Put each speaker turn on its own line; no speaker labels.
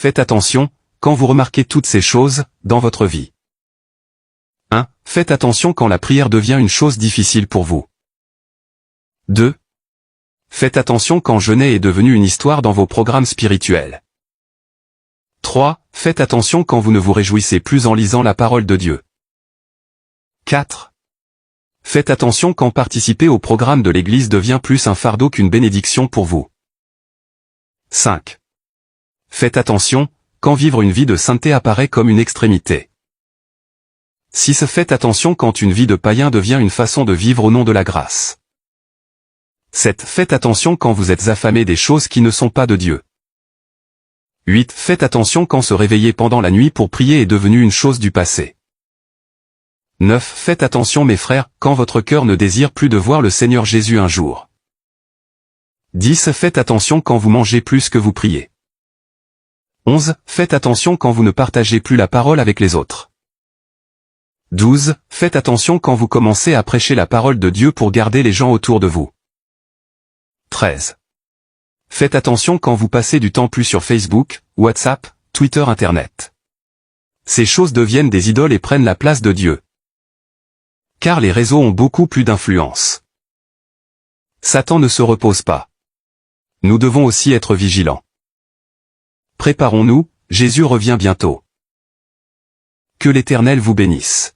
Faites attention, quand vous remarquez toutes ces choses, dans votre vie. 1. Faites attention quand la prière devient une chose difficile pour vous. 2. Faites attention quand jeûner est devenu une histoire dans vos programmes spirituels. 3. Faites attention quand vous ne vous réjouissez plus en lisant la parole de Dieu. 4. Faites attention quand participer au programme de l'Église devient plus un fardeau qu'une bénédiction pour vous. 5. Faites attention, quand vivre une vie de sainteté apparaît comme une extrémité. 6. Faites attention quand une vie de païen devient une façon de vivre au nom de la grâce. 7. Faites attention quand vous êtes affamé des choses qui ne sont pas de Dieu. 8. Faites attention quand se réveiller pendant la nuit pour prier est devenu une chose du passé. 9. Faites attention mes frères, quand votre cœur ne désire plus de voir le Seigneur Jésus un jour. 10. Faites attention quand vous mangez plus que vous priez. 11. Faites attention quand vous ne partagez plus la parole avec les autres. 12. Faites attention quand vous commencez à prêcher la parole de Dieu pour garder les gens autour de vous. 13. Faites attention quand vous passez du temps plus sur Facebook, WhatsApp, Twitter, Internet. Ces choses deviennent des idoles et prennent la place de Dieu. Car les réseaux ont beaucoup plus d'influence. Satan ne se repose pas. Nous devons aussi être vigilants. Préparons-nous, Jésus revient bientôt. Que l'Éternel vous bénisse.